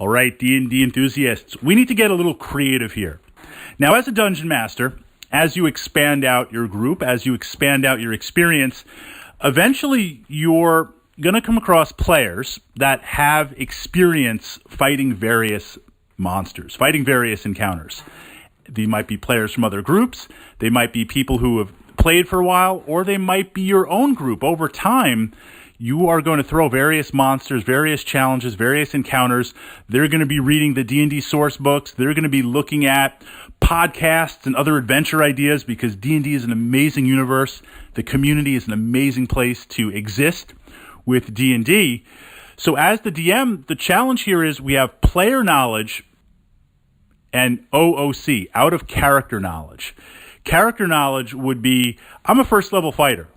All right, D&D enthusiasts, we need to get a little creative here. Now, as a dungeon master, as you expand out your group, as you expand out your experience, eventually you're going to come across players that have experience fighting various monsters, fighting various encounters. They might be players from other groups, they might be people who have played for a while, or they might be your own group. Over time, you are going to throw various monsters, various challenges, various encounters. They're going to be reading the D&D source books. They're going to be looking at podcasts and other adventure ideas because D&D is an amazing universe. The community is an amazing place to exist with D&D. So as the DM, the challenge here is we have player knowledge and OOC, out of character knowledge. Character knowledge would be, I'm a first level fighter.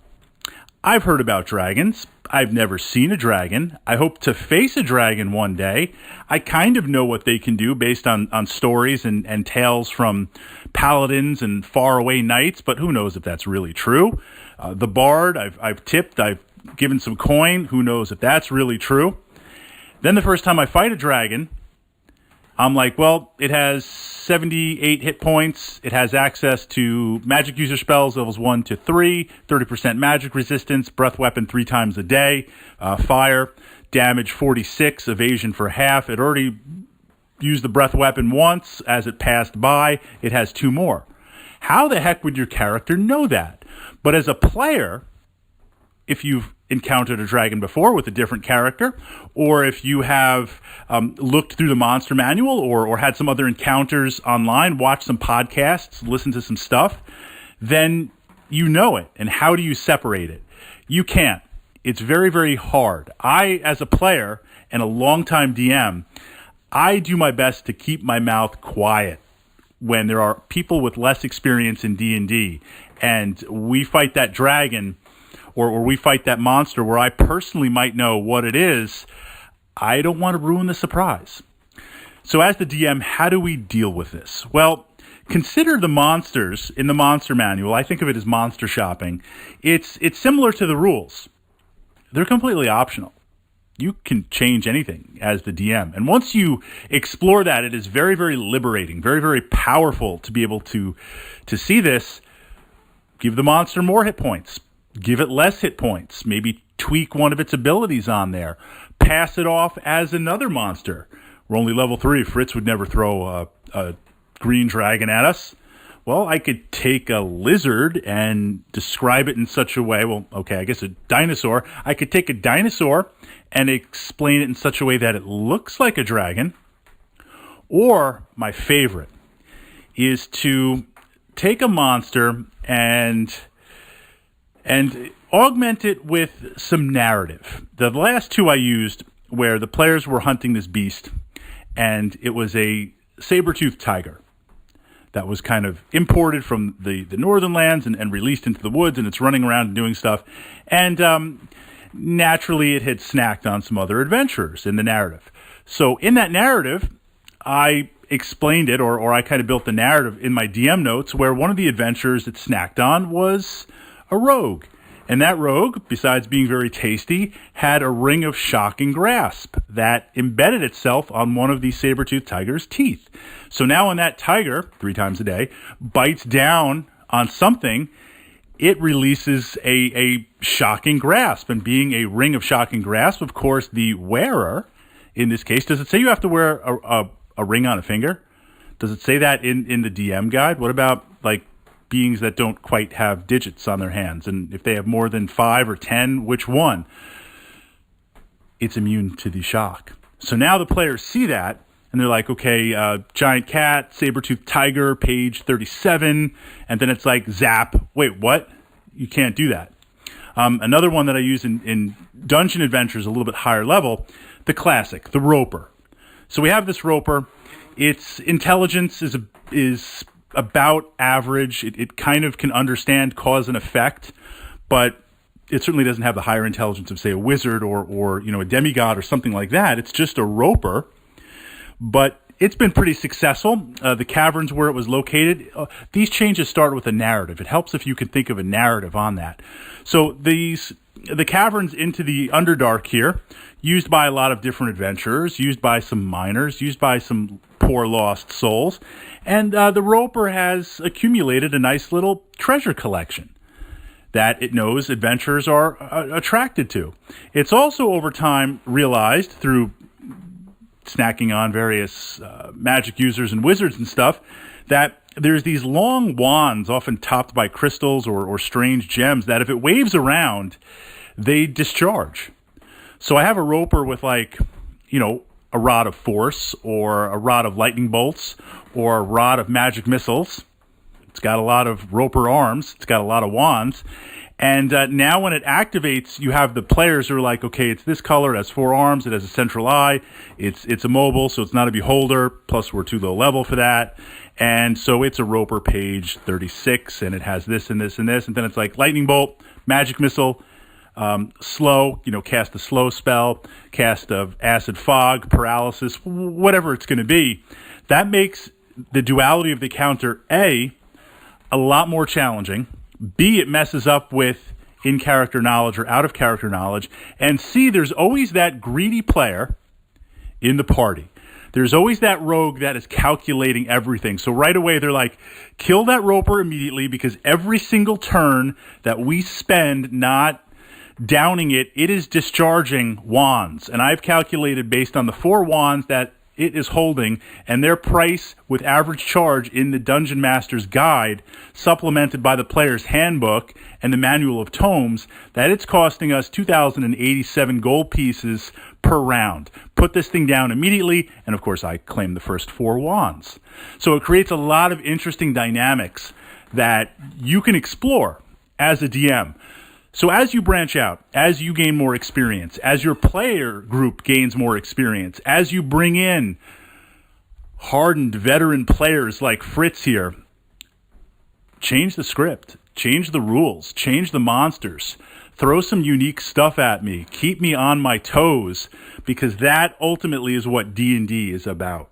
I've heard about dragons. I've never seen a dragon. I hope to face a dragon one day. I kind of know what they can do based on stories and tales from paladins and faraway knights, but who knows if that's really true. The bard, I've tipped, I've given some coin. Who knows if that's really true. Then the first time I fight a dragon, I'm like, well, it has 78 hit points. It has access to magic user spells levels 1 to 3, 30% magic resistance, breath weapon 3 times a day, fire, damage 46, evasion for half. It already used the breath weapon once as it passed by. It has 2 more. How the heck would your character know that? But as a player, if you've encountered a dragon before with a different character, or if you have looked through the monster manual or had some other encounters online, watched some podcasts, listened to some stuff, then you know it. And how do you separate it? You can't. It's very, very hard. I, as a player and a longtime DM, I do my best to keep my mouth quiet when there are people with less experience in D&D and we fight that dragon or we fight that monster where I personally might know what it is. I don't want to ruin the surprise. So as the DM, how do we deal with this? Well, consider the monsters in the monster manual. I think of it as monster shopping. It's similar to the rules. They're completely optional. You can change anything as the DM. And once you explore that, it is very, very liberating, very, very powerful to be able to see this. Give the monster more hit points. Give it less hit points. Maybe tweak one of its abilities on there. Pass it off as another monster. We're only level 3. Fritz would never throw a green dragon at us. Well, I could take a lizard and describe it in such a way. Well, okay, I guess a dinosaur. I could take a dinosaur and explain it in such a way that it looks like a dragon. Or, my favorite, is to take a monster and augment it with some narrative. The last 2 I used where the players were hunting this beast, and it was a saber-toothed tiger that was kind of imported from the northern lands and released into the woods, and it's running around and doing stuff. And naturally, it had snacked on some other adventurers in the narrative. So in that narrative, I explained it, or I kind of built the narrative in my DM notes, where one of the adventurers it snacked on was a rogue. And that rogue, besides being very tasty, had a ring of shocking grasp that embedded itself on one of the saber-toothed tiger's teeth. So now when that tiger, 3 times a day, bites down on something, it releases a shocking grasp. And being a ring of shocking grasp, of course, the wearer, in this case, does it say you have to wear a ring on a finger? Does it say that in the DM guide? What about, like, beings that don't quite have digits on their hands? And if they have more than 5 or 10, which one? It's immune to the shock. So now the players see that, and they're like, okay, giant cat, saber-toothed tiger, page 37, and then it's like, zap. Wait, what? You can't do that. Another one that I use in Dungeon Adventures, a little bit higher level, the classic, the roper. So we have this roper. Its intelligence is about average. It kind of can understand cause and effect, but it certainly doesn't have the higher intelligence of, say, a wizard or a demigod or something like that. It's just a roper, but it's been pretty successful. The caverns where it was located, these changes start with a narrative. It helps if you can think of a narrative on that. So the caverns into the Underdark here, used by a lot of different adventurers, used by some miners, used by some poor lost souls, and the Roper has accumulated a nice little treasure collection that it knows adventurers are attracted to. It's also over time realized through snacking on various magic users and wizards and stuff that there's these long wands, often topped by crystals or strange gems, that if it waves around, they discharge. So I have a Roper with a rod of force, or a rod of lightning bolts, or a rod of magic missiles. It's got a lot of Roper arms. It's got a lot of wands. And now when it activates, you have the players who are like, okay, it's this color, it has 4 arms, it has a central eye, it's immobile, so it's not a beholder, plus we're too low level for that. And so it's a Roper page 36, and it has this and this and this. And then it's like lightning bolt, magic missile, slow, cast a slow spell, cast of acid fog, paralysis, whatever it's going to be. That makes the duality of the counter, A lot more challenging, B, it messes up with in-character knowledge or out-of-character knowledge, and C, there's always that greedy player in the party. There's always that rogue that is calculating everything. So right away, they're like, kill that Roper immediately, because every single turn that we spend not downing it, it is discharging wands. And I've calculated based on the 4 wands that it is holding and their price with average charge in the Dungeon Master's Guide, supplemented by the player's handbook and the Manual of Tomes, that it's costing us 2,087 gold pieces per round. Put this thing down immediately, and of course I claim the first 4 wands. So it creates a lot of interesting dynamics that you can explore as a DM. So as you branch out, as you gain more experience, as your player group gains more experience, as you bring in hardened veteran players like Fritz here, change the script, change the rules, change the monsters, throw some unique stuff at me, keep me on my toes, because that ultimately is what D&D is about.